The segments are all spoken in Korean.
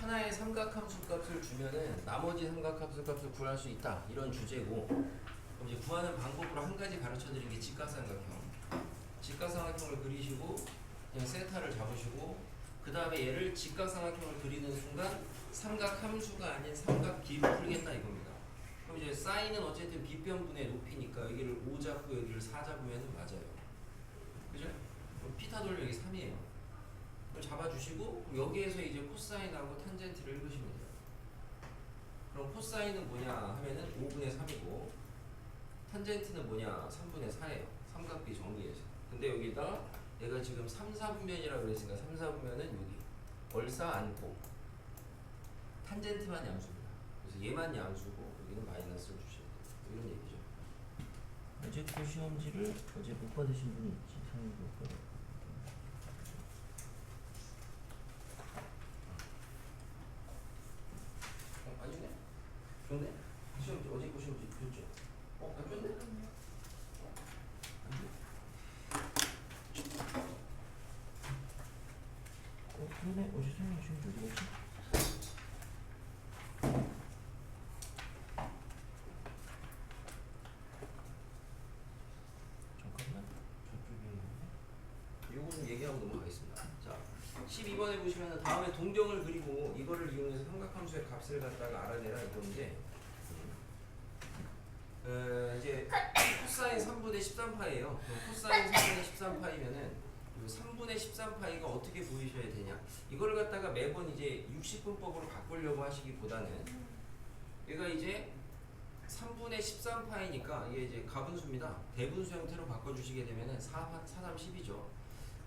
하나의 삼각함수 값을 주면은 나머지 삼각함수 값을 구할 수 있다, 이런 주제고, 그럼 이제 구하는 방법으로 한 가지 가르쳐 드린 게 직각삼각형. 직각삼각형을 그리시고 그냥 세타를 잡으시고, 그 다음에 얘를 직각삼각형을 그리는 순간 삼각함수가 아닌 삼각비로 풀겠다 이겁니다. 그럼 이제 사인은 어쨌든 빗변분의 높이니까 여기를 5 잡고 여기를 4 잡으면 맞아요. 그죠? 그럼 피타 돌려 여기 3이에요. 그럼 잡아주시고, 그럼 여기에서 이제 코사인하고 탄젠트를 읽으시면 돼요. 그럼 코사인은 뭐냐 하면은 5분의 3이고, 탄젠트는 뭐냐 3분의 4예요. 삼각비 정리해서. 근데 여기다 얘가 지금 3, 4분면이라고 그랬으니까 3, 4분면은 여기 얼싸 안고 탄젠트만 양수입니다. 그래서 얘만 양수고 여기는 마이너스를 주시면 돼요. 이런 얘기죠. 어제 그 시험지를 어제 못 받으신 분이 있지. 상위 못 받아. 아니네? 좋네? 시험지 어제 거 시험지 줬죠? 안 줬네? 안 줘? 그러네. 어제 선생님 시험지 어디 갔지? 잠깐만. 저쪽에 있는데? 요거는 얘기하고 넘어가겠습니다. 자, 12번에 보시면 다음에 동경을 그리고 이거를 이용해서 삼각함수의 값을 갖다가 알아내라 이건데, 이제 코사인 3분의 13파이에요. 코사인 3분의 13파이면은 3분의 13파이가 어떻게 보이셔야 되냐? 이걸 갖다가 매번 이제 60분법으로 바꾸려고 하시기보다는 얘가 이제 3분의 13파이니까 이게 이제 가분수입니다. 대분수 형태로 바꿔주시게 되면은 4, 3, 10이죠.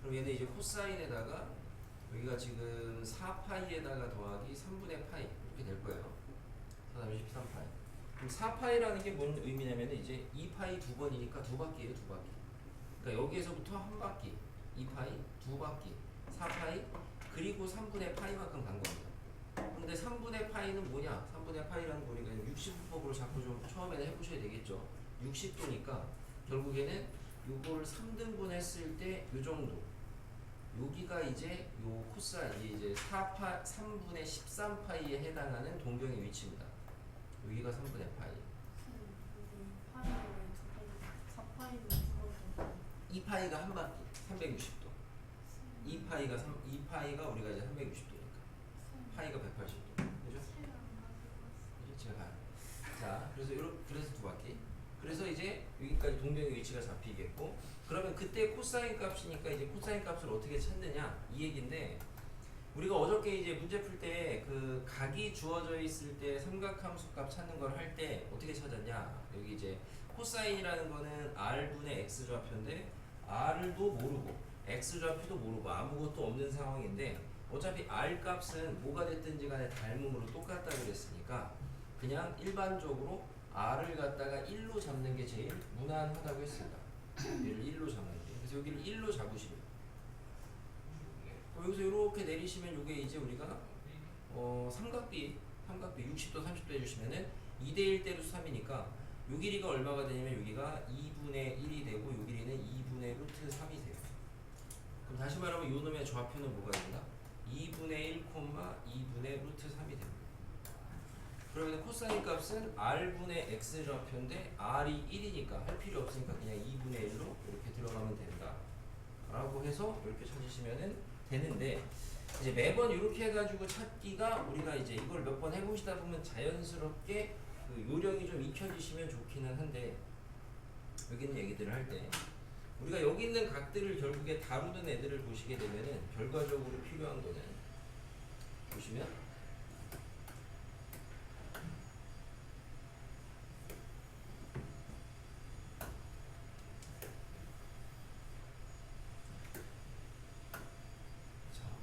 그럼 얘는 이제 코사인에다가 여기가 지금 4파이에다가 더하기 3분의 파이 이렇게 될 거예요. 4, 3, 13파이. 그럼 4파이라는 게 뭔 의미냐면 이제 2파이 두 번이니까 두 바퀴예요, 두 바퀴. 그러니까 여기에서부터 한 바퀴, 2파이, 두 바퀴, 4파이, 그리고 3분의 파이만큼 간 겁니다. 근데 3분의 파이는 뭐냐? 3분의 파이라는 거니까 60분법으로 자꾸 좀 처음에는 해보셔야 되겠죠. 60도니까 결국에는 요거를 3등분 했을 때 요 정도. 여기가 이제 요 코사인, 이제 3분의 13파이에 해당하는 동경의 위치입니다. 여기가 3분의 파이. 2파이가 한 바퀴 360도. 2파이가 우리가 이제 360도니까. 파이가 180도. 그죠? 제가 봐요. 자, 그래서 두 바퀴. 그래서 이제 여기까지 동경의 위치가 잡히겠고, 그러면 그때 코사인 값이니까 이제 코사인 값을 어떻게 찾느냐 이 얘기인데, 우리가 어저께 이제 문제 풀 때 그 각이 주어져 있을 때 삼각함수 값 찾는 걸 할 때 어떻게 찾았냐, 여기 이제 코사인이라는 거는 r분의 x 좌표인데 r도 모르고 x 좌표도 모르고 아무것도 없는 상황인데, 어차피 r 값은 뭐가 됐든지 간에 닮음으로 똑같다 그랬으니까 그냥 일반적으로 r을 갖다가 1로 잡는 게 제일 무난하다고 했습니다. 얘를 1로 잡는 게. 그래서 여기를 1로 잡으시면 여기서 이렇게 내리시면 이게 이제 우리가 삼각비 60도 30도 해주시면은 2대 1대로 3이니까 요 길이가 얼마가 되냐면 여기가 2분의 1이 되고 요 길이는 2분의 루트 3이 돼요. 그럼 다시 말하면 요 놈의 좌표는 뭐가 된다? 2분의 1, 2분의 루트 3이 됩니다. 그러면 코사인 값은 r분의 x 좌표인데 r이 1이니까 할 필요 없으니까 그냥 2분의 1로 이렇게 들어가면 된다 라고 해서 이렇게 찾으시면은 되는데, 이제 매번 이렇게 해가지고 찾기가 우리가 이제 이걸 몇 번 해보시다 보면 자연스럽게 그 요령이 좀 익혀지시면 좋기는 한데, 여기 있는 얘기들을 할 때 우리가 여기 있는 각들을 결국에 다루는 애들을 보시게 되면은 결과적으로 필요한 거는 보시면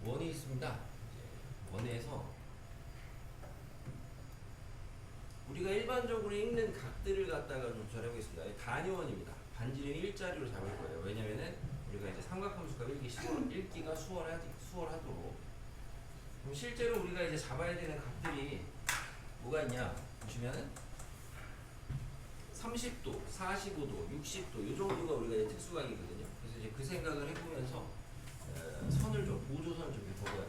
원이 있습니다. 원에서 우리가 일반적으로 읽는 각들을 갖다가 좀 잘해보겠습니다. 단위원입니다. 반지름 일자리로 잡을 거예요. 왜냐면은 우리가 이제 삼각함수가 읽기가 수월하도록. 그럼 실제로 우리가 이제 잡아야 되는 각들이 뭐가 있냐 보시면은 30도, 45도, 60도 이 정도가 우리가 이제 특수각이거든요. 그래서 이제 그 생각을 해보면서 선을 좀, 보조선을 좀 해보고요.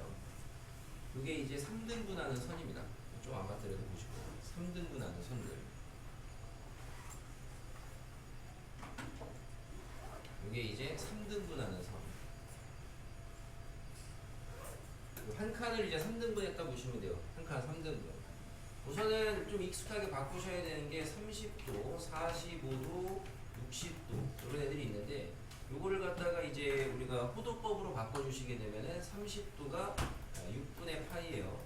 이게 이제 3등분하는 선입니다. 좀 아파트라도 보시고 3등분하는 선들. 이게 이제 3등분하는 선. 한 칸을 이제 3등분했다 보시면 돼요. 한 칸 3등분. 우선은 좀 익숙하게 바꾸셔야 되는 게 30도, 45도, 60도 이런 애들이 있는데 요거를 갖다가 이제 우리가 호도법으로 바꿔주시게 되면은 30도가 6분의 파이예요.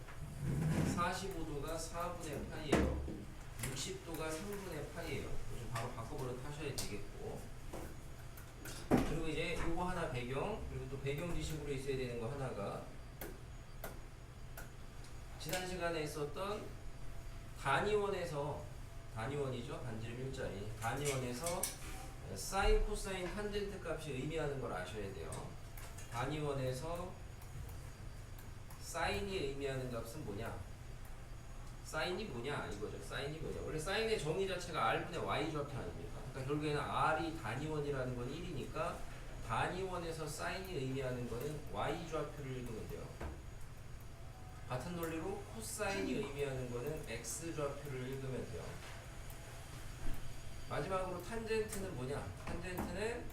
45도가 4분의 파이예요. 60도가 3분의 파이예요. 좀 바로 바꿔버려 하셔야 되겠고. 그리고 이제 요거 하나 배경, 그리고 또 배경 지식으로 있어야 되는 거 하나가 지난 시간에 있었던 단위원이죠. 반지름 일자리. 단위원에서 사인, 코사인, 탄젠트 값이 의미하는 걸 아셔야 돼요. 단위원에서 사인이 의미하는 값은 뭐냐? 사인이 뭐냐? 이거죠. 사인이 뭐냐? 원래 사인의 정의 자체가 R분의 Y 좌표 아닙니까? 그러니까 결국에는 R이 단위원이라는 건 1이니까 단위원에서 사인이 의미하는 거는 Y 좌표를 읽으면 돼요. 같은 논리로 코사인이 의미하는 거는 X 좌표를 읽으면 돼요. 마지막으로 탄젠트는 뭐냐? 탄젠트는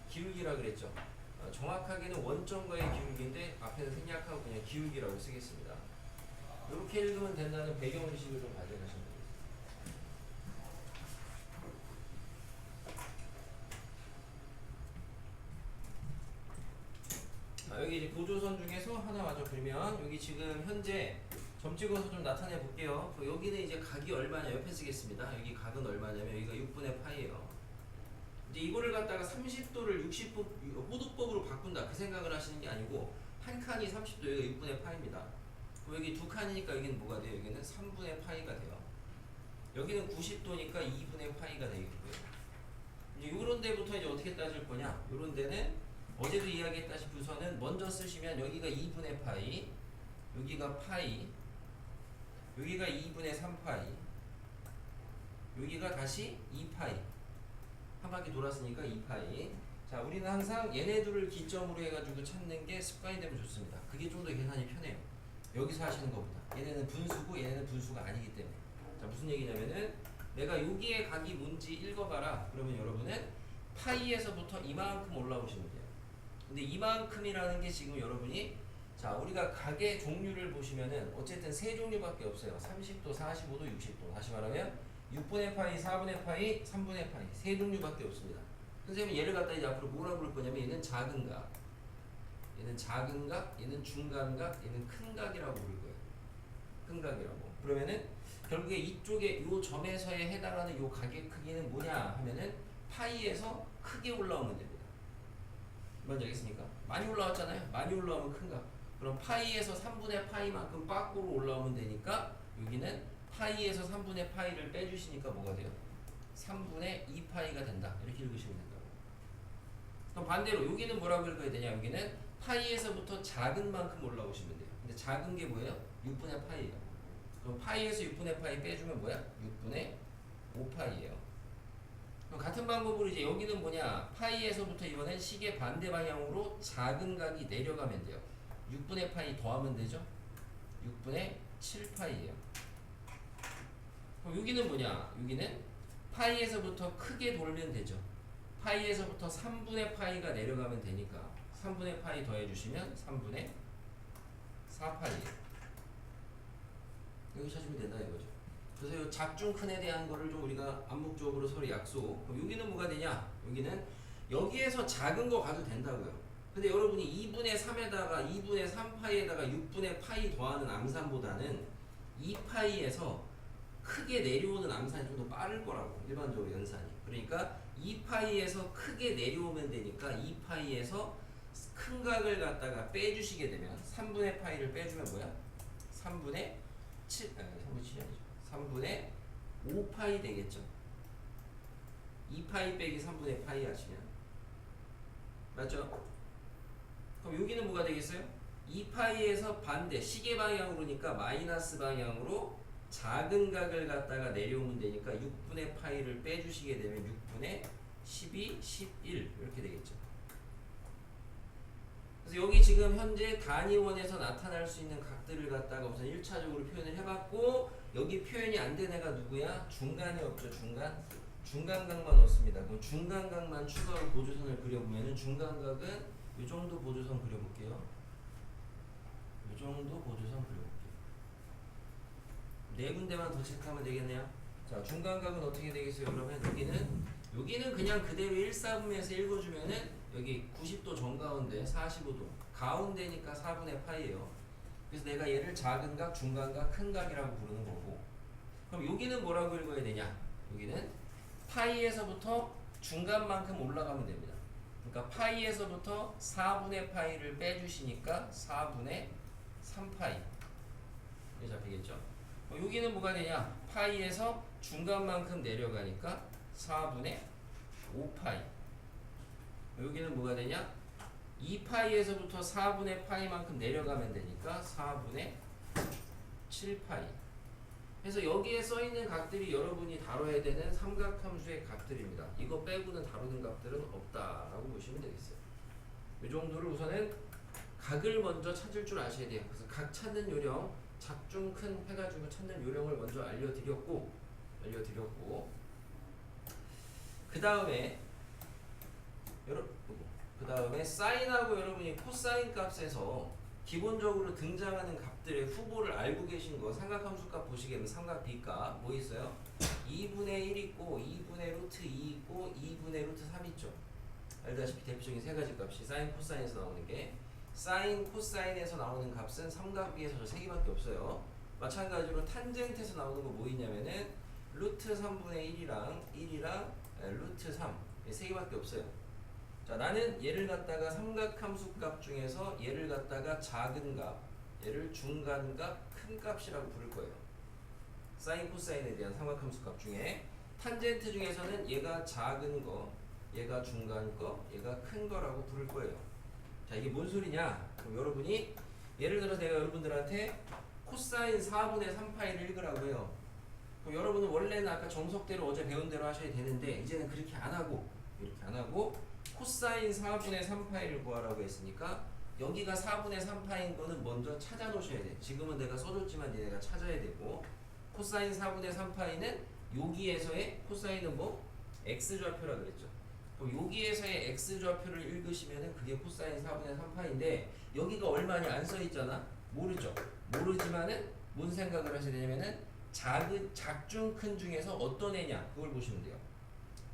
기울기라 그랬죠. 정확하게는 원점과의 기울기인데 앞에는 생략하고 그냥 기울기라고 쓰겠습니다. 이렇게 읽으면 된다는 배경 지식을 좀 가져가시면 되겠습니다. 여기 이제 보조선 중에서 하나 마저 그리면 여기 지금 현재 점 찍어서 좀 나타내 볼게요. 여기는 이제 각이 얼마냐 옆에 쓰겠습니다. 여기 각은 얼마냐면 여기가 6분의 파이예요. 이제 이거를 갖다가 30도를 60도 호도법으로 바꾼다 그 생각을 하시는 게 아니고 한 칸이 30도 여기가 6분의 파입니다. 여기 두 칸이니까 여기는 뭐가 돼요? 여기는 3분의 파이가 돼요. 여기는 90도니까 2분의 파이가 되겠고요. 이제 요런 데부터 이제 어떻게 따질 거냐? 요런 데는 어제도 이야기했다시피 우선은 먼저 쓰시면 여기가 2분의 파이, 여기가 파이, 여기가 2분의 3파이, 여기가 다시 2파이. 한 바퀴 돌았으니까 2파이. 자, 우리는 항상 얘네들을 기점으로 해가지고 찾는 게 습관이 되면 좋습니다. 그게 좀 더 계산이 편해요. 여기서 하시는 것보다. 얘네는 분수고 얘네는 분수가 아니기 때문에. 자, 무슨 얘기냐면은 내가 여기에 각이 뭔지 읽어봐라. 그러면 여러분은 파이에서부터 이만큼 올라오시면 돼요. 근데 이만큼이라는 게 지금 여러분이 자, 우리가 각의 종류를 보시면은 어쨌든 세 종류밖에 없어요. 30도, 45도, 60도. 다시 말하면 6분의 파이, 4분의 파이, 3분의 파이. 세 종류밖에 없습니다. 선생님은 얘를 갖다 이제 앞으로 뭐라고 부를 거냐면 얘는 작은 각, 얘는 작은 각, 얘는 중간 각, 얘는 큰 각이라고 부를 거예요. 큰 각이라고. 그러면은 결국에 이쪽에 요 점에서에 해당하는 요 각의 크기는 뭐냐 하면은 파이에서 크게 올라오면 됩니다. 뭔지 알겠습니까? 많이 올라왔잖아요. 많이 올라오면 큰 각. 그럼 파이에서 3분의 파이만큼 밖으로 올라오면 되니까 여기는 파이에서 3분의 파이를 빼주시니까 뭐가 돼요? 3분의 2파이가 된다. 이렇게 읽으시면 된다고. 그럼 반대로 여기는 뭐라고 읽어야 되냐? 여기는 파이에서부터 작은 만큼 올라오시면 돼요. 근데 작은 게 뭐예요? 6분의 파이예요. 그럼 파이에서 6분의 파이 빼주면 뭐야? 6분의 5파이예요. 그럼 같은 방법으로 이제 여기는 뭐냐? 파이에서부터 이번엔 시계 반대 방향으로 작은 각이 내려가면 돼요. 6분의 파이 더하면 되죠? 6분의 7파이예요. 그럼 여기는 뭐냐? 여기는 파이에서부터 크게 돌면 되죠. 파이에서부터 3분의 파이가 내려가면 되니까 3분의 파이 더해주시면 3분의 4파이예요. 여기 찾으면 된다 이거죠. 그래서 이 작중 큰에 대한 거를 좀 우리가 암묵적으로 서로 약속. 그럼 여기는 뭐가 되냐? 여기는 여기에서 작은 거 가도 된다고요. 근데 여러분이 2분의 3에다가 2분의 3파이에다가 6분의 파이 더하는 암산보다는 2파이에서 크게 내려오는 암산이 좀 더 빠를 거라고. 일반적으로 연산이. 그러니까 2파이에서 크게 내려오면 되니까 2파이에서 큰 각을 갖다가 빼주시게 되면 3분의 파이를 빼주면 뭐야? 3분의 7, 아니 3분의 7이 아니죠. 3분의 5파이 되겠죠. 2파이 빼기 3분의 파이 하시면 맞죠? 그럼 여기는 뭐가 되겠어요? 2파이에서 반대 시계 방향으로니까 마이너스 방향으로 작은 각을 갖다가 내려오면 되니까 6분의 파이를 빼주시게 되면 6분의 12, 11 이렇게 되겠죠. 그래서 여기 지금 현재 단위원에서 나타날 수 있는 각들을 갖다가 우선 1차적으로 표현을 해봤고, 여기 표현이 안 된 애가 누구야? 중간이 없죠. 중간각만 없습니다. 그럼 중간각만 추가로 보조선을 그려보면은, 중간각은 이 정도 보조선 그려볼게요. 이 정도 보조선 그려볼게요. 네 군데만 더 체크하면 되겠네요. 자, 중간각은 어떻게 되겠어요? 그러면 여기는 그냥 그대로 1, 4분면에서 읽어주면은, 여기 90도 정가운데 45도 가운데니까 4분의 파이예요. 그래서 내가 얘를 작은 각, 중간각, 큰 각이라고 부르는 거고, 그럼 여기는 뭐라고 읽어야 되냐? 여기는 파이에서부터 중간만큼 올라가면 됩니다. 그러니까 파이에서부터 4분의 파이를 빼주시니까 4분의 3파이 이게 잡히겠죠? 여기는 뭐가 되냐? 파이에서 중간만큼 내려가니까 4분의 5파이. 여기는 뭐가 되냐? 2파이에서부터 4분의 파이만큼 내려가면 되니까 4분의 7파이. 그래서 여기에 써있는 각들이 여러분이 다뤄야 되는 삼각함수의 각들입니다. 이거 빼고는 다루는 각들은 없다라고 보시면 되겠어요. 이 정도를 우선은 각을 먼저 찾을 줄 아셔야 돼요. 그래서 각 찾는 요령, 작중 큰 해가지고 찾는 요령을 먼저 알려드렸고, 그 다음에 사인하고 여러분이 코사인 값에서 기본적으로 등장하는 값들의 후보를 알고 계신 거, 삼각함수 값 보시게 삼각 B값 뭐 있어요? 2분의 1 있고 2분의 루트 2 있고 2분의 루트 3 있죠. 알다시피 대표적인 세 가지 값이 사인 코사인에서 나오는 게, 사인 코사인에서 나오는 값은 삼각 B에서 저 세 개밖에 없어요. 마찬가지로 탄젠트에서 나오는 거 뭐 있냐면은 루트 3분의 1이랑 루트 3 세 개밖에 없어요. 자, 나는 얘를 갖다가 삼각함수 값 중에서 얘를 갖다가 작은 값, 얘를 중간값, 큰 값이라고 부를 거예요. 사인 코사인에 대한 삼각함수 값 중에 탄젠트 중에서는 얘가 작은 거, 얘가 중간 거, 얘가 큰 거라고 부를 거예요. 자, 이게 뭔 소리냐? 그럼 여러분이 예를 들어서 내가 여러분들한테 코사인 4분의 3파이를 읽으라고 해요. 그럼 여러분은 원래는 아까 정석대로 어제 배운 대로 하셔야 되는데, 이제는 그렇게 안 하고, 이렇게 안 하고 코사인 4분의 3파이를 구하라고 했으니까 여기가 4분의 3파인 거는 먼저 찾아 놓으셔야 돼. 지금은 내가 써줬지만 얘네가 찾아야 되고, 코사인 4분의 3파이는 여기에서의 코사인은 뭐? x좌표라 그랬죠. 그럼 여기에서의 x좌표를 읽으시면은 그게 코사인 4분의 3파인데, 여기가 얼마냐 안 써있잖아? 모르죠. 모르지만은 뭔 생각을 하셔야 되냐면은 작중 큰 중에서 어떤 애냐 그걸 보시면 돼요.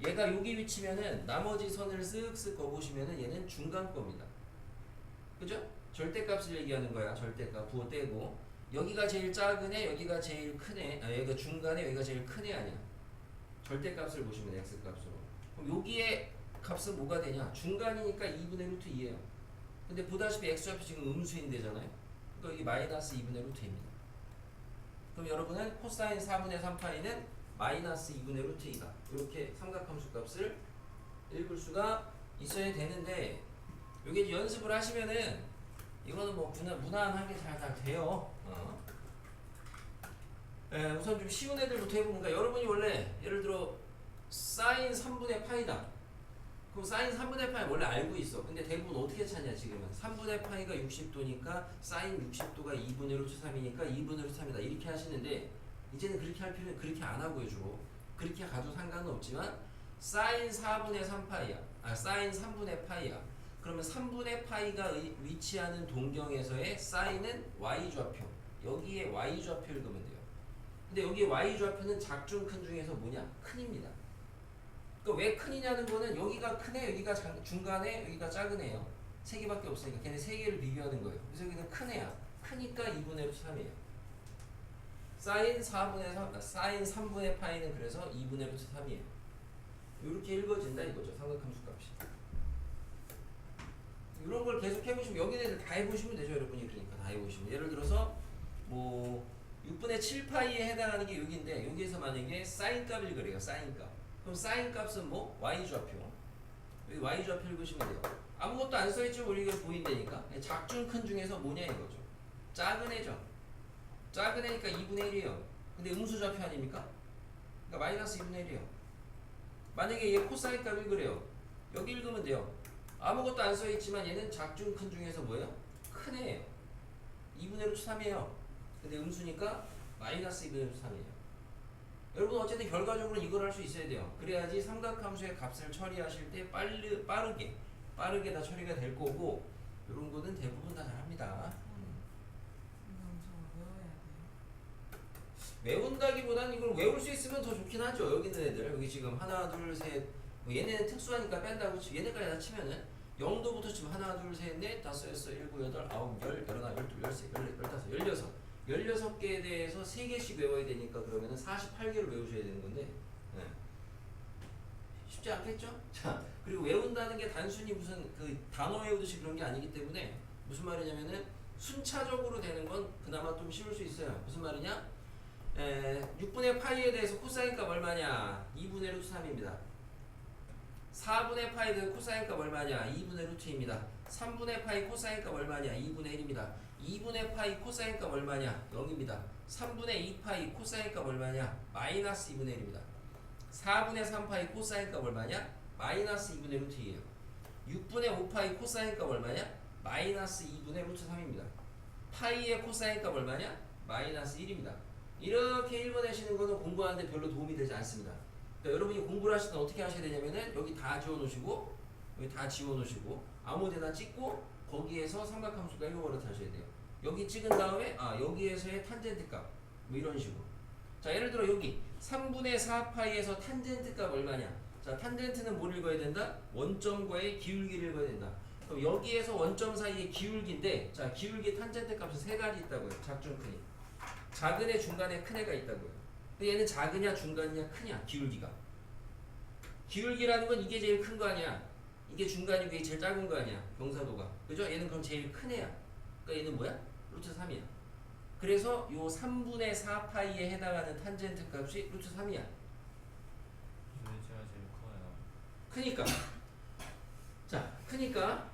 얘가 여기 위치면은 나머지 선을 쓱쓱 그어보시면은 얘는 중간 겁니다. 그죠? 절대값을 얘기하는 거야. 절대값 부호 떼고, 여기가 제일 작은 애, 여기가 제일 큰 애, 여기가 중간에, 여기가 제일 큰 애 아니야. 절대값을 보시면 x값으로. 그럼 여기에 값은 뭐가 되냐? 중간이니까 2분의 루트 2예요. 근데 보다시피 x좌표 지금 음수인데잖아요. 그러니까 여기 마이너스 2분의 루트 2입니다. 그럼 여러분은 코사인 4분의 3파이는 마이너스 2분의 루트 2다. 이렇게 삼각함수 값을 읽을 수가 있어야 되는데, 여기 연습을 하시면은 이거는 뭐 무난하게 잘 돼요. 우선 좀 쉬운 애들부터 해보니까, 여러분이 원래 예를 들어 사인 3분의 파이다. 그럼 사인 3분의 파이 원래 알고 있어. 근데 대부분 어떻게 찾냐 지금은. 3분의 파이가 60도니까 사인 60도가 2분의 루트 3이니까 2분의 루트 3이다. 이렇게 하시는데, 이제는 그렇게 할 필요는 그렇게 안 하고요. 주로 그렇게 가도 상관은 없지만 사인 4분의 3파이야. 사인 3분의 파이야. 그러면 3분의 파이가 위치하는 동경에서의 사인은 y좌표. 여기에 y좌표 읽으면 돼요. 근데 여기 y좌표는 작중 큰 중에서 뭐냐? 큰입니다. 그러니까 왜 큰이냐는 거는 여기가 큰 애, 여기가 중간에, 여기가 작은 애예요. 세 개밖에 없으니까 걔네 세 개를 비교하는 거예요. 그래서 여기는 큰 애야. 크니까 2분의 루트 3이에요. 사인 3분의 파이는 그래서 2분의 루트 3이에요. 이렇게 읽어진다 이거죠. 삼각함수 값이. 이런 걸 계속 해보시면, 여기는 다 해보시면 되죠. 여러분이. 그러니까 다 해보시면. 예를 들어서 뭐 6분의 7파이에 해당하는 게 여기인데, 여기에서 만약에 사인 값을 그래요. 사인 값. 그럼 사인 값은 뭐? y좌표. 여기 y좌표 읽으시면 돼요. 아무것도 안 써있죠. 우리가 보인다니까. 작중 큰 중에서 뭐냐 이거죠. 작은 애죠. 작은 애니까 2분의 1이에요. 근데 음수좌표 아닙니까? 그러니까 마이너스 2분의 1이에요. 만약에 얘 코사인 값 읽으래요. 여기 읽으면 돼요. 아무것도 안 써있지만 얘는 작중 큰 중에서 뭐예요? 큰 애예요. 2분의 루트 3이에요. 근데 음수니까 마이너스 2분의 루트 3이에요. 여러분 어쨌든 결과적으로 이걸 할 수 있어야 돼요. 그래야지 삼각함수의 값을 처리하실 때 빠르게 다 처리가 될 거고 이런 거는 대부분 다 잘합니다. 이건 저 외워야 돼요. 외운다기보다는 이걸 외울 수 있으면 더 좋긴 하죠. 여기 있는 애들 여기 지금 하나 둘셋 뭐 얘네는 특수하니까 뺀다고 치고 얘네까지 다 치면은 0도부터 치면 하나 둘셋넷 다섯 여섯 일곱 여덟 아홉 열 열하나 열둘 열세 열넷 열다섯 열여섯 16개에 대해서 3개씩 외워야 되니까 그러면은 48개를 외우셔야 되는 건데 네. 쉽지 않겠죠? 자, 그리고 외운다는 게 단순히 무슨 그 단어 외우듯이 그런 게 아니기 때문에 무슨 말이냐면은 순차적으로 되는 건 그나마 좀 쉬울 수 있어요. 무슨 말이냐? 6분의 파이에 대해서 코사인 값 얼마냐? 2분의 루트 3입니다. 4분의 파이에 대해서 코사인 값 얼마냐? 2분의 루트입니다. 3분의 파이 코사인 값 얼마냐? 2분의 1입니다. 2분의 파이 코사인 값 얼마냐? 0입니다. 3분의 2 파이 코사인 값 얼마냐? 마이너스 2분의 1입니다. 4분의 3 파이 코사인 값 얼마냐? 마이너스 2분의 루트 2예요. 6분의 5 파이 코사인 값 얼마냐? 마이너스 2분의 루트 3입니다. 파이의 코사인 값 얼마냐? 마이너스 1입니다. 이렇게 읽어내시는 거는 공부하는데 별로 도움이 되지 않습니다. 그러니까 여러분이 공부를 하실 때 어떻게 하셔야 되냐면은 여기 다 지워놓으시고 여기 다 지워놓으시고 아무데나 찍고 거기에서 삼각함수가 1버릇 하셔야 돼요. 여기 찍은 다음에 여기에서의 탄젠트 값 뭐 이런 식으로. 자 예를 들어 여기 3분의 4파이에서 탄젠트 값 얼마냐? 자 탄젠트는 뭘 읽어야 된다? 원점과의 기울기를 읽어야 된다. 그럼 여기에서 원점 사이의 기울기인데 자 기울기 탄젠트 값은 세 가지 있다고요. 작중 크니. 작은 애 중간에 큰 애가 있다고요. 근데 얘는 작으냐 중간이냐 크냐 기울기가. 기울기라는 건 이게 제일 큰 거 아니야. 이게 중간이고 이게 제일 작은 거 아니야. 경사도가. 그죠? 얘는 그럼 제일 큰 애야. 그러니까 얘는 뭐야? 루트 3이야. 그래서 요 3분의 4파이에 해당하는 탄젠트 값이 루트 3이야. 왜 제가 제일 커요? 크니까. 자, 크니까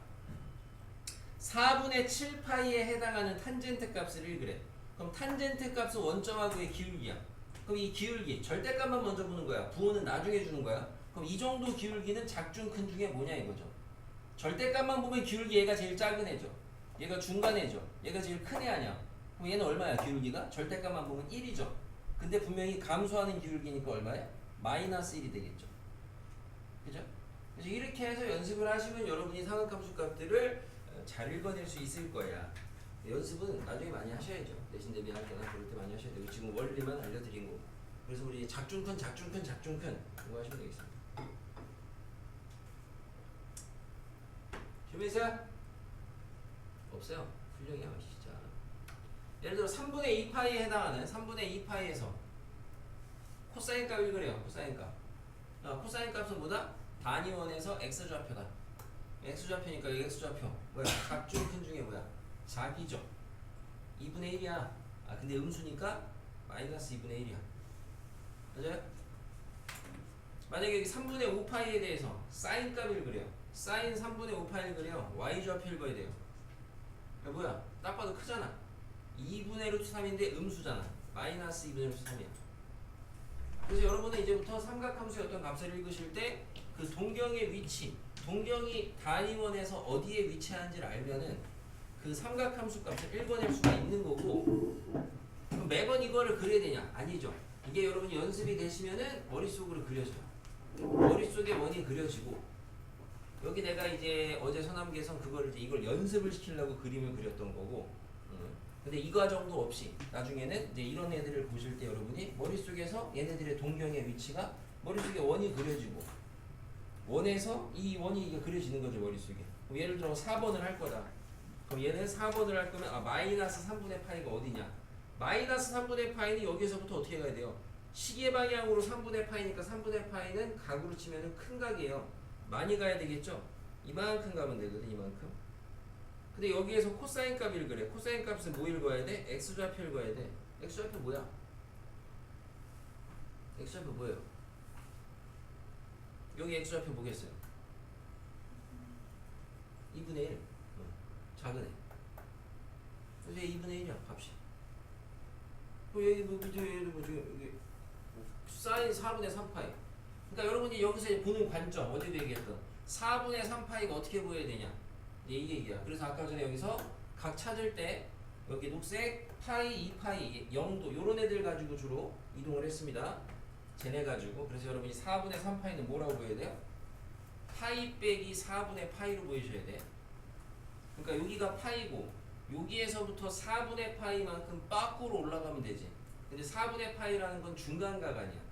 4분의 7파이에 해당하는 탄젠트 값을 1그래. 그럼 탄젠트 값은 원점하고의 기울기야. 그럼 이 기울기 절대값만 먼저 보는 거야. 부호는 나중에 주는 거야. 그럼 이 정도 기울기는 작중 큰 중에 뭐냐 이거죠. 절대값만 보면 기울기 얘가 제일 작은 애죠. 얘가 중간 애죠. 얘가 제일 큰 애 아니야. 그럼 얘는 얼마야 기울기가? 절대값만 보면 1이죠. 근데 분명히 감소하는 기울기니까 얼마야? 마이너스 1이 되겠죠. 그죠? 그래서 이렇게 해서 연습을 하시면 여러분이 삼각함수 값들을 잘 읽어낼 수 있을 거야. 연습은 나중에 많이 하셔야죠. 내신 대비할 때나 그럴 때 많이 하셔야 되고 지금 원리만 알려드린 거고. 그래서 우리 작중 큰 이거 하시면 되겠습니다. 준비 있어요? 없어요. 훌륭해요 진짜. 예를 들어 3분의 2파이에 해당하는 3분의 2파이에서 코사인 값을 그래요. 코사인 값. 코사인 값은 뭐다? 단위원에서 x좌표다. x좌표니까 이 x좌표 뭐야? 작중 큰 중에 뭐야? 작이죠. 2분의 1이야. 근데 음수니까 마이너스 2분의 1이야. 맞아요? 만약에 여기 3분의 5파이에 대해서 사인 값을 그래요. 사인 3분의 5파이를 그래요. y좌표 읽어야 돼요. 뭐야? 딱 봐도 크잖아. 2분의 루트 3인데 음수잖아. 마이너스 2분의 루트 3이야. 그래서 여러분은 이제부터 삼각함수의 어떤 값을 읽으실 때 그 동경의 위치, 동경이 단위원에서 어디에 위치하는지를 알면은 그 삼각함수 값을 읽어낼 수가 있는 거고. 그럼 매번 이거를 그려야 되냐? 아니죠. 이게 여러분이 연습이 되시면은 머릿속으로 그려져요. 머릿속에 원이 그려지고 여기 내가 이제 어제 서남계선 그거를 이제 이걸 연습을 시키려고 그림을 그렸던 거고. 근데 이 과정도 없이 나중에는 이제 이런 애들을 보실 때 여러분이 머릿속에서 얘네들의 동경의 위치가 머릿속에 원이 그려지고 원에서 이 원이 이게 그려지는 거죠 머릿속에. 그럼 예를 들어 4번을 할 거다. 그럼 얘는 4번을 할 거면 마이너스 3분의 파이가 어디냐? 마이너스 3분의 파이는 여기서부터 어떻게 가야 돼요? 시계 방향으로 3분의 파이니까 3분의 파이는 각으로 치면은 큰 각이에요. 많이 가야 되겠죠? 이만큼 가면 되거든 이만큼. 근데 여기에서 코사인 값을 그래. 코사인 값은 뭐 읽어야 돼? x좌표 읽어야 돼. x좌표 뭐야? x좌표 뭐예요? 여기 x좌표 뭐겠어요? 2분의 1. 작은 애. 그래서 2분의 1이야 값이. 여기 뭐 지금 여기 사인 4분의 3파이. 그러니까 여러분이 여기서 보는 관점 어제도 얘기했던 4분의 3파이가 어떻게 보여야 되냐? 이제 이 얘기야. 그래서 아까 전에 여기서 각 찾을 때 여기 녹색 파이, 2파이, 0도 요런 애들 가지고 주로 이동을 했습니다. 쟤네 가지고. 그래서 여러분이 4분의 3파이는 뭐라고 보여야 돼요? 파이 빼기 4분의 파이로 보이셔야 돼. 그러니까 여기가 파이고 여기에서부터 4분의 파이만큼 밖으로 올라가면 되지. 근데 4분의 파이라는 건 중간각 아니야.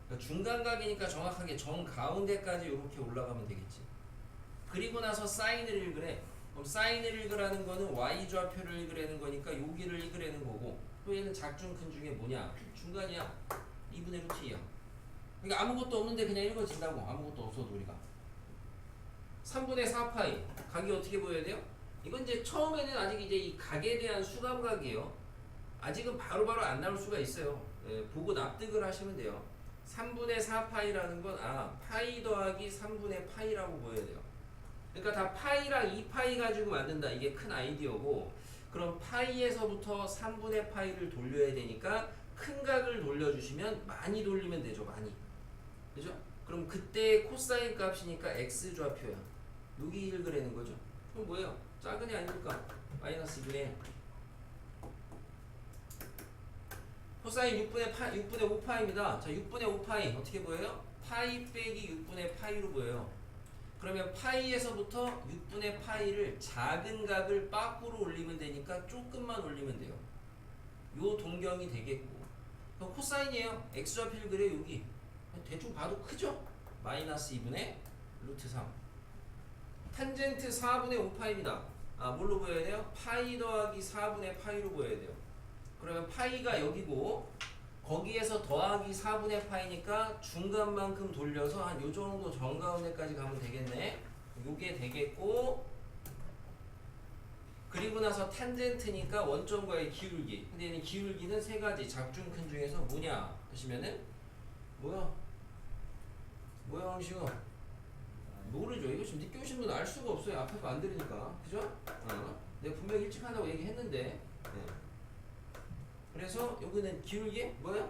그러니까 중간각이니까 정확하게 정 가운데까지 이렇게 올라가면 되겠지. 그리고 나서 사인을 읽으래. 그럼 사인을 읽으라는 거는 y좌표를 읽으라는 거니까 여기를 읽으라는 거고, 또 얘는 작중 큰 중에 뭐냐? 중간이야. 2분의 루트 2야. 그러니까 아무것도 없는데 그냥 읽어진다고. 아무것도 없어도 우리가. 3분의 4파이 각이 어떻게 보여야 돼요? 이건 이제 처음에는 아직 이제 이 각에 대한 수감각이에요. 아직은 바로바로 안 나올 수가 있어요. 예, 보고 납득을 하시면 돼요. 3분의 4파이라는 건 파이 더하기 3분의 파이라고 보여야 돼요. 그러니까 다 파이랑 2파이 가지고 만든다. 이게 큰 아이디어고, 그럼 파이에서부터 3분의 파이를 돌려야 되니까 큰 각을 돌려주시면 많이 돌리면 되죠. 많이. 그죠? 그럼 그때 코사인 값이니까 x좌표야. 여기 읽으라는 거죠. 그럼 뭐예요? 작은 애 아닙니까? 마이너스 2분의 1. 코사인 6분의 5파입니다. 자, 6분의 5파이 어떻게 보여요? 파이 빼기 6분의 파이로 보여요. 그러면 파이에서부터 6분의 파이를 작은 각을 밖으로 올리면 되니까 조금만 올리면 돼요. 요 동경이 되겠고, 그럼 코사인이에요. x좌표를 그래. 여기 대충 봐도 크죠? 마이너스 2분의 루트 3. 탄젠트 4분의 5파입니다. 뭘로 보여야 돼요? 파이 더하기 4분의 파이로 보여야 돼요. 그러면 파이가 여기고 거기에서 더하기 4분의 파이니까 중간만큼 돌려서 한 요정도 정가운데까지 가면 되겠네. 요게 되겠고, 그리고 나서 탄젠트니까 원점과의 기울기. 근데 얘는 기울기는 세 가지 작중 큰 중에서 뭐냐 하시면은 뭐야 황시우 모르죠. 이거 지금 늦게 오신 분 알 수가 없어요. 앞에 거 안 들으니까. 그죠? 내가 분명히 일찍 한다고 얘기했는데. 네. 그래서 여기는 기울기 뭐야?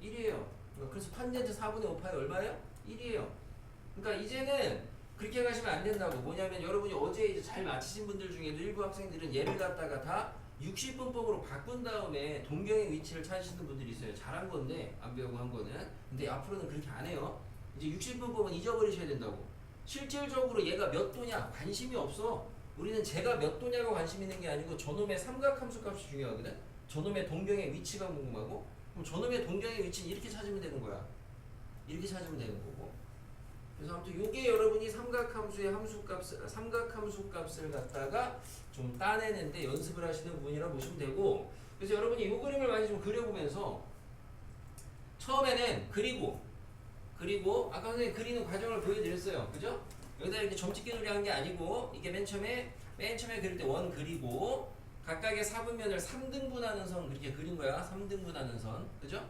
1이에요. 그래서 탄젠트 4분의 5파이 얼마예요? 1이에요. 그러니까 이제는 그렇게 가시면 안 된다고. 뭐냐면 여러분이 어제 이제 잘 맞히신 분들 중에도 일부 학생들은 얘를 갖다가 다 60분법으로 바꾼 다음에 동경의 위치를 찾으시는 분들이 있어요. 잘한 건데 안 배우고 한 거는. 근데 앞으로는 그렇게 안 해요. 이제 60분법은 잊어버리셔야 된다고. 실질적으로 얘가 몇 도냐 관심이 없어. 우리는 제가 몇 도냐가 관심 있는 게 아니고 저놈의 삼각함수 값이 중요하거든. 저놈의 동경의 위치가 궁금하고, 그럼 저놈의 동경의 위치는 이렇게 찾으면 되는 거야. 이렇게 찾으면 되는 거고. 그래서 아무튼 요게 여러분이 삼각함수의 삼각함수 값을 갖다가 좀 따내는데 연습을 하시는 부분이라 보시면 되고, 그래서 여러분이 요 그림을 많이 좀 그려보면서 처음에는 그리고 아까 선생님 그리는 과정을 보여드렸어요. 그죠? 여기다 이렇게 점찍기 놀이 한 게 아니고, 이게 맨 처음에 그릴 때 원 그리고 각각의 사분면을 3등분하는 선 그렇게 그린 거야. 3등분하는 선. 그죠?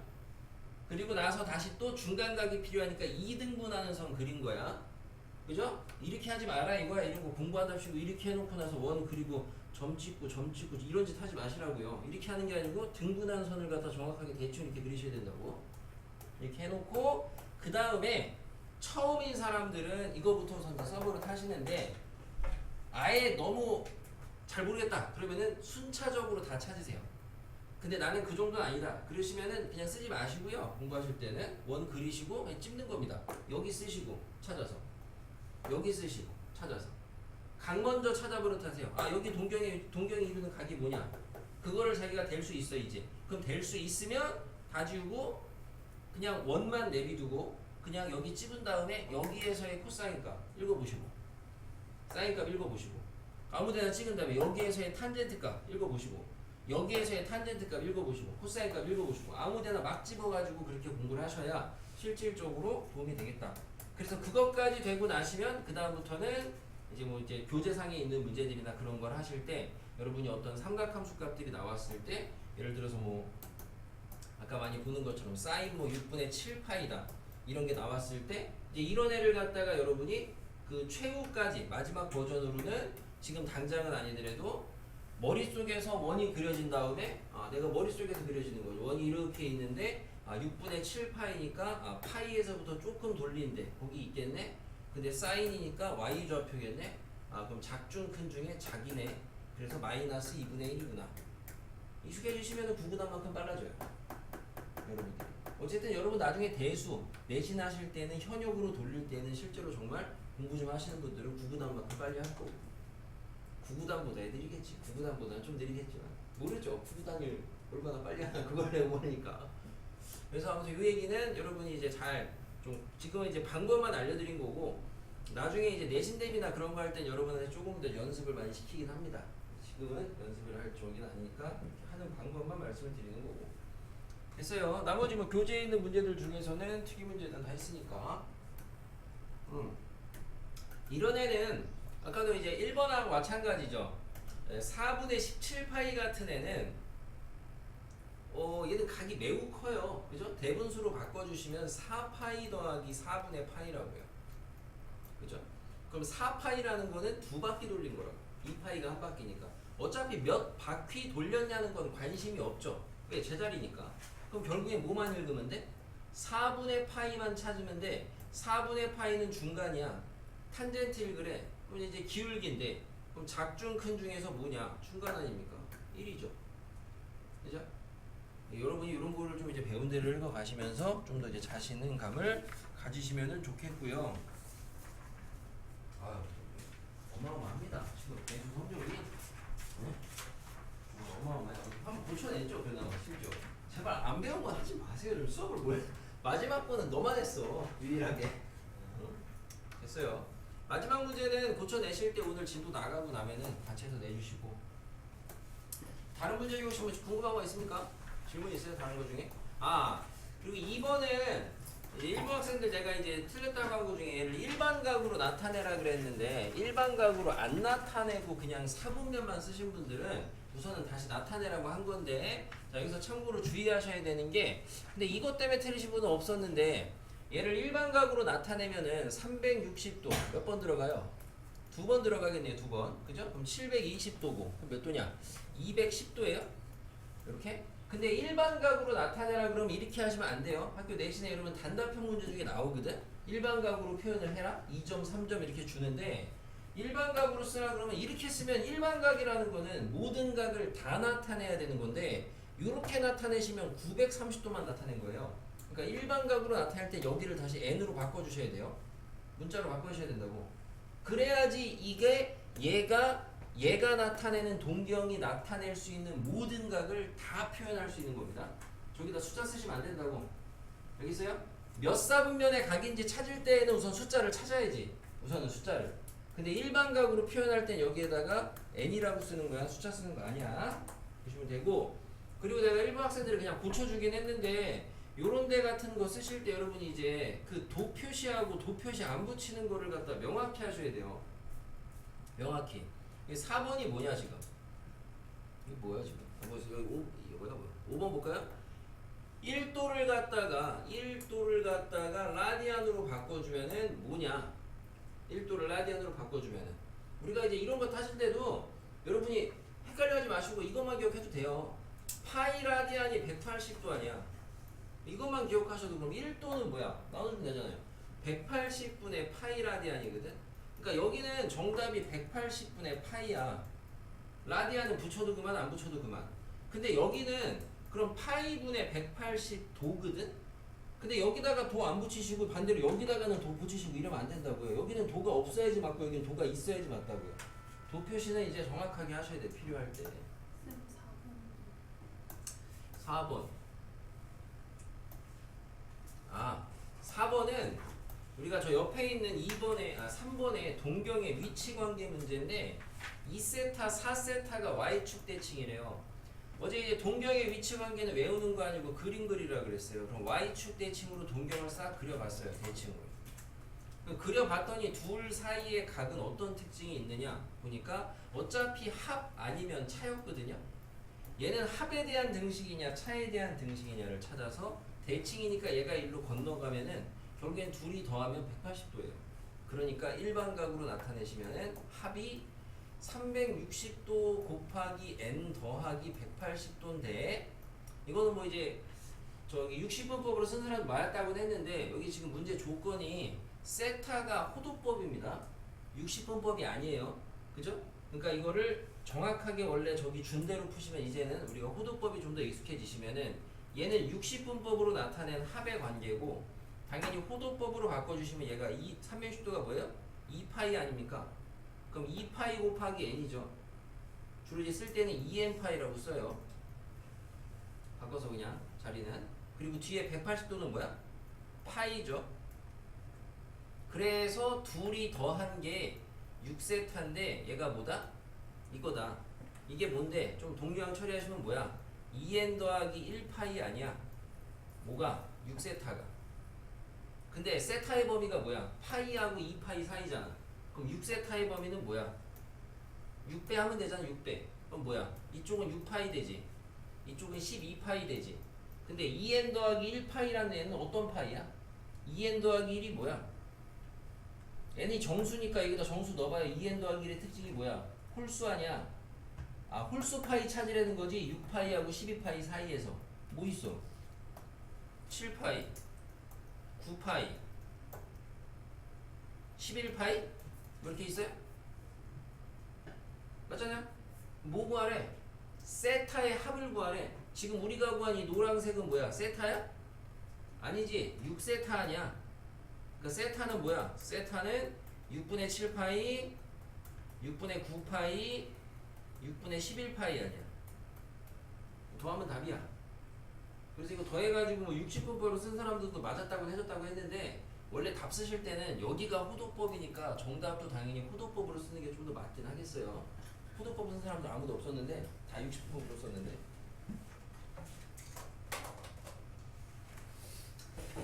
그리고 나서 다시 또 중간각이 필요하니까 2등분하는 선 그린 거야. 그죠? 이렇게 하지 마라 이거야. 이런 거 공부한답시고 이렇게 해놓고 나서 원 그리고 점 찍고 이런 짓 하지 마시라고요. 이렇게 하는 게 아니고 등분한 선을 갖다 정확하게 대충 이렇게 그리셔야 된다고. 이렇게 해놓고 그 다음에 처음인 사람들은 이거부터 다 서브를 타시는데, 아예 너무 잘 모르겠다 그러면은 순차적으로 다 찾으세요. 근데 나는 그 정도는 아니다 그러시면은 그냥 쓰지 마시고요. 공부하실 때는 원 그리시고 그냥 찝는 겁니다. 여기 쓰시고 찾아서, 여기 쓰시고 찾아서 각 먼저 찾아버릇하세요. 여기 동경이 이루는 각이 뭐냐, 그거를 자기가 될 수 있어. 이제 그럼 될 수 있으면 다 지우고 그냥 원만 내비두고 그냥 여기 찝은 다음에 여기에서의 코사인 값 읽어보시고, 사인 값 읽어보시고, 아무데나 찍은 다음에 여기에서의 탄젠트 값 읽어보시고, 여기에서의 탄젠트 값 읽어보시고, 코사인 값 읽어보시고, 아무데나 막 집어가지고 그렇게 공부를 하셔야 실질적으로 도움이 되겠다. 그래서 그것까지 되고 나시면 그 다음부터는 이제 교재상에 있는 문제들이나 그런 걸 하실 때 여러분이 어떤 삼각함수 값들이 나왔을 때, 예를 들어서 아까 많이 보는 것처럼 사인 6분의 7파이다 이런 게 나왔을 때, 이제 이런 애를 갖다가 여러분이 그 최후까지 마지막 버전으로는 지금 당장은 아니더라도 머릿속에서 원이 그려진 다음에 내가 머릿속에서 그려지는 거죠. 원이 이렇게 있는데 6분의 7파이니까 파이에서부터 조금 돌리는데 거기 있겠네. 근데 사인이니까 y 좌표겠네. 아 그럼 작중 큰 중에 작이네. 그래서 마이너스 2분의 1이구나. 익숙해지시면 구구단만큼 빨라져요. 여러분들. 어쨌든 여러분 나중에 대수 내신하실 때는 현역으로 돌릴 때는 실제로 정말 공부 좀 하시는 분들은 구구단만큼 빨리 할 거고. 구구단보다 느리겠지. 구구단보다는 좀 느리겠지만 모르죠. 구구단을 얼마나 빨리 하나 그걸 내보니까. 그래서 아무튼 이 얘기는 여러분이 이제 잘 좀 지금은 이제 방법만 알려드린 거고 나중에 이제 내신 대비나 그런 거 할 땐 여러분한테 조금 더 연습을 많이 시키긴 합니다. 지금은 연습을 할 쪽이 아니니까 이렇게 하는 방법만 말씀을 드리는 거고. 됐어요. 나머지 뭐 교재에 있는 문제들 중에서는 특이 문제는 다 했으니까. 이런 애는 아까도 이제 1번하고 마찬가지죠. 4분의 17파이 같은 애는 얘는 각이 매우 커요. 그죠? 대분수로 바꿔주시면 4파이 더하기 4분의 파이라고요. 그죠? 그럼 4파이라는 거는 두 바퀴 돌린 거라고. 2파이가 한 바퀴니까. 어차피 몇 바퀴 돌렸냐는 건 관심이 없죠. 왜? 제자리니까. 그럼 결국에 뭐만 읽으면 돼? 4분의 파이만 찾으면 돼. 4분의 파이는 중간이야. 탄젠트 1그래. 그럼 이제 기울기인데 그럼 작중 큰 중에서 뭐냐? 중간 아닙니까? 1이죠. 그죠? 여러분이 이런 거를 좀 이제 배운 대로 읽어가시면서 좀 더 이제 자신감을 가지시면은 좋겠고요. 아, 어마어마합니다. 지금 대수 성적이 어마어마해요. 한번 고쳐냈죠, 그나마 심지어. 제발 안 배운 거 하지 마세요. 좀 수업을 뭘 마지막 거는 너만 했어 유일하게. 됐어요. 마지막 문제는 고쳐내실 때 오늘 진도 나가고 나면은 같이 해서 내주시고. 다른 문제 혹시 뭐 궁금한 거 있습니까? 질문 있어요? 다른 거 중에? 아 그리고 2번은 이제 일본 학생들 제가 이제 틀렸다고 한 거 중에 얘를 일반각으로 나타내라 그랬는데 일반각으로 안 나타내고 그냥 사분면만 쓰신 분들은 우선은 다시 나타내라고 한 건데 자 여기서 참고로 주의하셔야 되는 게 근데 이것 때문에 틀리신 분은 없었는데 얘를 일반각으로 나타내면은 360도 몇 번 들어가요? 두 번 들어가겠네요. 두 번. 그죠? 그럼 720도고 그럼 몇 도냐? 210도예요. 이렇게? 근데 일반각으로 나타내라 그러면 이렇게 하시면 안 돼요. 학교 내신에 여러분 단답형 문제 중에 나오거든. 일반각으로 표현을 해라. 2점, 3점 이렇게 주는데 일반각으로 쓰라 그러면 이렇게 쓰면 일반각이라는 거는 모든 각을 다 나타내야 되는 건데 이렇게 나타내시면 930도만 나타낸 거예요. 그러니까 일반각으로 나타낼 때 여기를 다시 n으로 바꿔주셔야 돼요. 문자로 바꿔주셔야 된다고. 그래야지 이게 얘가 나타내는 동경이 나타낼 수 있는 모든 각을 다 표현할 수 있는 겁니다. 저기다 숫자 쓰시면 안 된다고. 알겠어요? 몇 사분면의 각인지 찾을 때에는 우선 숫자를 찾아야지. 우선은 숫자를. 근데 일반각으로 표현할 땐 여기에다가 n이라고 쓰는 거야. 숫자 쓰는 거 아니야. 보시면 되고. 그리고 내가 일본 학생들을 그냥 고쳐주긴 했는데 요런 데 같은 거 쓰실 때 여러분이 이제 그 도 표시하고 도 표시 안 붙이는 거를 갖다 명확히 하셔야 돼요. 명확히. 4번이 뭐냐 지금? 이게 뭐야 지금? 이거가 뭐야? 5번 볼까요? 1도를 갖다가 라디안으로 바꿔주면은 뭐냐? 1도를 라디안으로 바꿔주면은 우리가 이제 이런 거 타실 때도 여러분이 헷갈려하지 마시고 이것만 기억해도 돼요. 파이 라디안이 180도 아니야. 이것만 기억하셔도 그럼 1도는 뭐야? 나눠주면 되잖아요. 180분의 파이 라디안이거든. 그러니까 여기는 정답이 180분의 파이야. 라디안은 붙여도 그만 안 붙여도 그만. 근데 여기는 그럼 파이분의 180도거든? 근데 여기다가 도 안 붙이시고 반대로 여기다가는 도 붙이시고 이러면 안 된다고요. 여기는 도가 없어야지 맞고 여기는 도가 있어야지 맞다고요. 도 표시는 이제 정확하게 하셔야 돼. 필요할 때. 4번. 4번은 우리가 저 옆에 있는 3번의 동경의 위치 관계 문제인데 2세타, 4세타가 y축 대칭이래요. 어제 이제 동경의 위치 관계는 외우는 거 아니고 그림 그리라 그랬어요. 그럼 y축 대칭으로 동경을 싹 그려봤어요. 대칭으로. 그려봤더니 둘 사이의 각은 어떤 특징이 있느냐 보니까 어차피 합 아니면 차였거든요. 얘는 합에 대한 등식이냐 차에 대한 등식이냐를 찾아서 대칭이니까 얘가 일로 건너가면은 결국엔 둘이 더하면 180도예요. 그러니까 일반각으로 나타내시면은 합이 360도 곱하기 n 더하기 180도인데 이거는 뭐 이제 저기 60분법으로 쓴 사람도 많았다고는 했는데 여기 지금 문제 조건이 세타가 호도법입니다. 60분법이 아니에요. 그죠? 그러니까 이거를 정확하게 원래 저기 준 대로 푸시면 이제는 우리가 호도법이 좀 더 익숙해지시면은 얘는 60분법으로 나타낸 합의 관계고 당연히 호도법으로 바꿔주시면 얘가 이 삼면식도가 뭐예요? 2파이 아닙니까? 그럼 2파이 곱하기 n이죠. 주로 이제 쓸 때는 2n파이라고 써요. 바꿔서 그냥 자리는. 그리고 뒤에 180도는 뭐야? 파이죠. 그래서 둘이 더한 게 6세타인데 얘가 뭐다? 이거다. 이게 뭔데? 좀 동류항 처리하시면 뭐야? 2n 더하기 1파이 아니야? 뭐가? 6세타가. 근데 세타의 범위가 뭐야? 파이하고 2파이 사이잖아. 그럼 6세타의 범위는 뭐야? 6배 하면 되잖아. 6배. 그럼 뭐야? 이쪽은 6파이 되지. 이쪽은 12파이 되지. 근데 2n 더하기 1파이라는 애는 어떤 파이야? 2n 더하기 1이 뭐야? n이 정수니까 여기다 정수 넣어봐요. 2n 더하기 1의 특징이 뭐야? 홀수 아니야? 아, 홀수 파이 찾으라는 거지. 6파이하고 12파이 사이에서 뭐 있어? 7파이, 9파이, 11파이? 뭐 이렇게 있어요? 맞잖아요? 뭐 구하래? 세타의 합을 구하래. 지금 우리가 구한 이 노란색은 뭐야? 세타야? 아니지. 6세타 아니야. 그 세타는 뭐야? 세타는 6분의 7파이, 6분의 9파이, 6분의 11파이 아니야. 더하면 답이야. 그래서 이거 더해가지고 뭐 60분법으로 쓴 사람들도 맞았다고 해줬다고 했는데 원래 답 쓰실 때는 여기가 호도법이니까 정답도 당연히 호도법으로 쓰는 게 좀 더 맞긴 하겠어요. 호도법 쓴 사람도 아무도 없었는데 다 60분법으로 썼는데.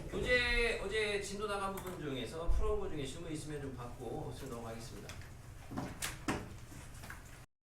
교재 어제 진도 나간 부분 중에서 풀어온 거 중에 질문 있으면 좀 받고 넘어가겠습니다.